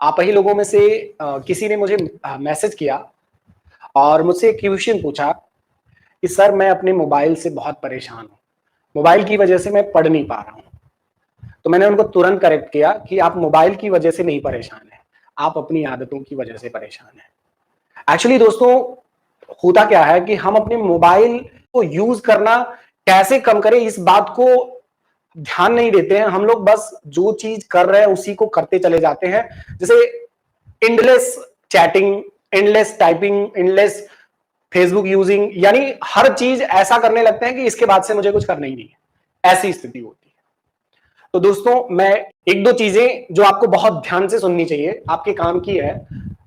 आप ही लोगों में से किसी ने मुझे मैसेज किया और मुझसे एक क्वेश्चन पूछा कि सर मैं अपने मोबाइल से बहुत परेशान हूँ, मोबाइल की वजह से मैं पढ़ नहीं पा रहा हूँ। तो मैंने उनको तुरंत करेक्ट किया कि आप मोबाइल की वजह से नहीं परेशान हैं, आप अपनी आदतों की वजह से परेशान हैं। एक्चुअली दोस्तों होता क्या है कि हम अपने मोबाइल को यूज करना कैसे कम करें इस बात को ध्यान नहीं देते हैं। हम लोग बस जो चीज कर रहे हैं उसी को करते चले जाते हैं। जैसे endless chatting, endless typing, endless Facebook using, यानी हर चीज ऐसा करने लगते हैं कि इसके बाद से मुझे कुछ करना ही नहीं है, ऐसी स्थिति होती है। तो दोस्तों मैं एक दो चीजें जो आपको बहुत ध्यान से सुननी चाहिए, आपके काम की है,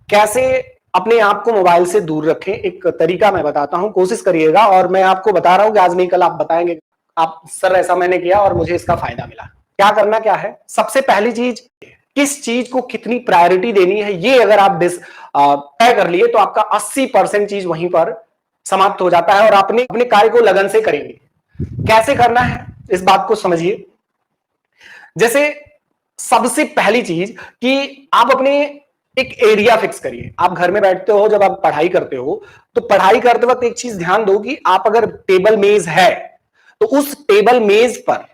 कैसे अपने आप को मोबाइल से दूर रखें। एक तरीका मैं बताता हूं, कोशिश करिएगा। और मैं आपको बता रहा हूं कि आज नहीं कल आप बताएंगे आप सर ऐसा मैंने किया और मुझे इसका फायदा मिला। क्या करना क्या है, सबसे पहली चीज किस चीज को कितनी प्रायोरिटी देनी है, ये अगर आप तय कर लिए तो आपका 80% चीज वहीं पर समाप्त हो जाता है और आपने अपने कार्य को लगन से करेंगे। कैसे करना है इस बात को समझिए। जैसे सबसे पहली चीज कि आप अपने एक एरिया फिक्स करिए। आप घर में बैठते हो, जब आप पढ़ाई करते हो तो पढ़ाई करते वक्त एक चीज ध्यान दो कि आप अगर टेबल मेज है तो उस टेबल मेज पर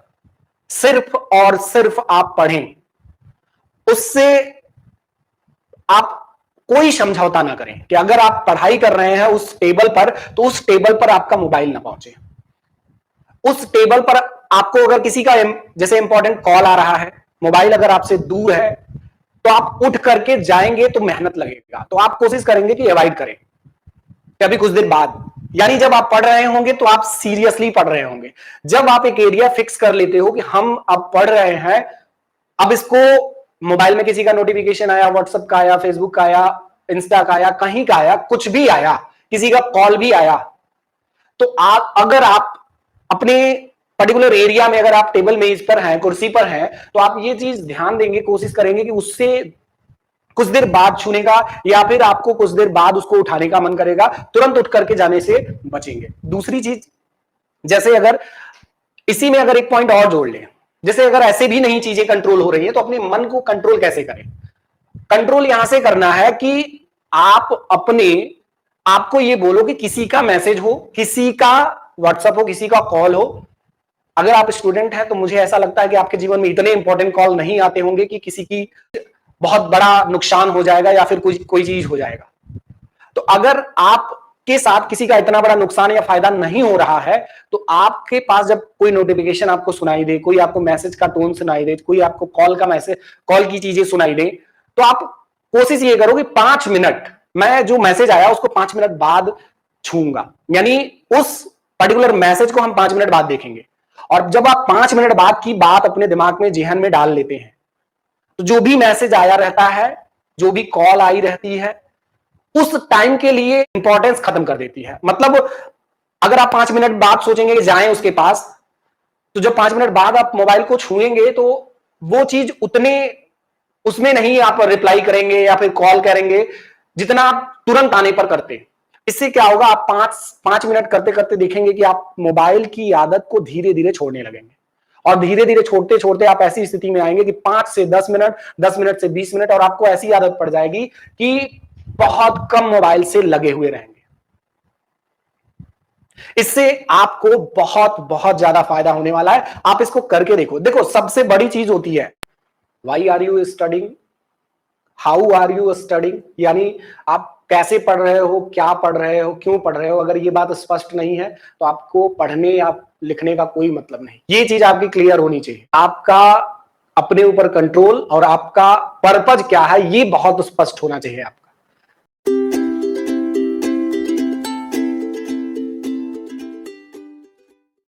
सिर्फ और सिर्फ आप पढ़ें, उससे आप कोई समझौता ना करें कि अगर आप पढ़ाई कर रहे हैं उस टेबल पर तो उस टेबल पर आपका मोबाइल ना पहुंचे। उस टेबल पर आपको अगर किसी का जैसे इंपॉर्टेंट कॉल आ रहा है, मोबाइल अगर आपसे दूर है तो आप उठ करके जाएंगे तो मेहनत लगेगा, तो आप कोशिश करेंगे कि अवॉइड करें अभी कुछ दिन बाद। यानी जब आप पढ़ रहे होंगे तो आप सीरियसली पढ़ रहे होंगे। जब आप एक एरिया फिक्स कर लेते हो कि हम अब पढ़ रहे हैं, अब इसको मोबाइल में किसी का नोटिफिकेशन आया, व्हाट्सएप का आया, फेसबुक का आया, इंस्टा का आया, कहीं का आया, कुछ भी आया, किसी का कॉल भी आया, तो अगर आप अपने पर्टिकुलर एरिया में अगर आप टेबल मेज पर हैं, कुर्सी पर हैं, तो आप ये चीज ध्यान देंगे, कोशिश करेंगे कि उससे कुछ देर बाद छूने का या फिर आपको कुछ देर बाद उसको उठाने का मन करेगा, तुरंत उठ करके जाने से बचेंगे। दूसरी चीज, जैसे अगर इसी में अगर एक पॉइंट और जोड़ लें, जैसे अगर ऐसे भी नहीं चीजें कंट्रोल हो रही है तो अपने मन को कंट्रोल कैसे करें। कंट्रोल यहां से करना है कि आप अपने आपको ये बोलो कि किसी का मैसेज हो, किसी का व्हाट्सएप हो, किसी का कॉल हो। अगर आप स्टूडेंट हैं तो मुझे ऐसा लगता है कि आपके जीवन में इतने इंपॉर्टेंट कॉल नहीं आते होंगे कि किसी की बहुत बड़ा नुकसान हो जाएगा या फिर कोई चीज हो जाएगा। तो अगर आपके साथ किसी का इतना बड़ा नुकसान या फायदा नहीं हो रहा है तो आपके पास जब कोई नोटिफिकेशन आपको सुनाई दे, कोई आपको मैसेज का टोन सुनाई दे, कोई आपको कॉल की चीजें सुनाई दे, तो आप कोशिश ये करो कि 5 मिनट, मैं जो मैसेज आया उसको 5 मिनट बाद छूंगा, यानी उस पर्टिकुलर मैसेज को हम 5 मिनट बाद देखेंगे। और जब आप 5 मिनट बाद की बात अपने दिमाग में, जेहन में डाल लेते हैं, तो जो भी मैसेज आया रहता है, जो भी कॉल आई रहती है, उस टाइम के लिए इंपॉर्टेंस खत्म कर देती है। मतलब अगर आप 5 मिनट बाद सोचेंगे कि जाएं उसके पास, तो जब 5 मिनट बाद आप मोबाइल को छुएंगे तो वो चीज उतने उसमें नहीं आप रिप्लाई करेंगे या फिर कॉल करेंगे जितना आप तुरंत आने पर करते। इससे क्या होगा, आप 5 मिनट करते करते देखेंगे कि आप मोबाइल की आदत को धीरे धीरे छोड़ने लगेंगे और धीरे धीरे छोड़ते छोड़ते आप ऐसी स्थिति में आएंगे कि 5 से 10 मिनट, 10 मिनट से 20 मिनट, और आपको ऐसी आदत पड़ जाएगी कि बहुत कम मोबाइल से लगे हुए रहेंगे। इससे आपको बहुत बहुत ज्यादा फायदा होने वाला है। आप इसको करके देखो। देखो सबसे बड़ी चीज होती है, why are you studying, how are you studying, यानी आप कैसे पढ़ रहे हो, क्या पढ़ रहे हो, क्यों पढ़ रहे हो। अगर ये बात स्पष्ट नहीं है तो आपको पढ़ने या लिखने का कोई मतलब नहीं। ये चीज आपकी क्लियर होनी चाहिए। आपका अपने ऊपर कंट्रोल और आपका पर्पज क्या है ये बहुत स्पष्ट होना चाहिए आपको।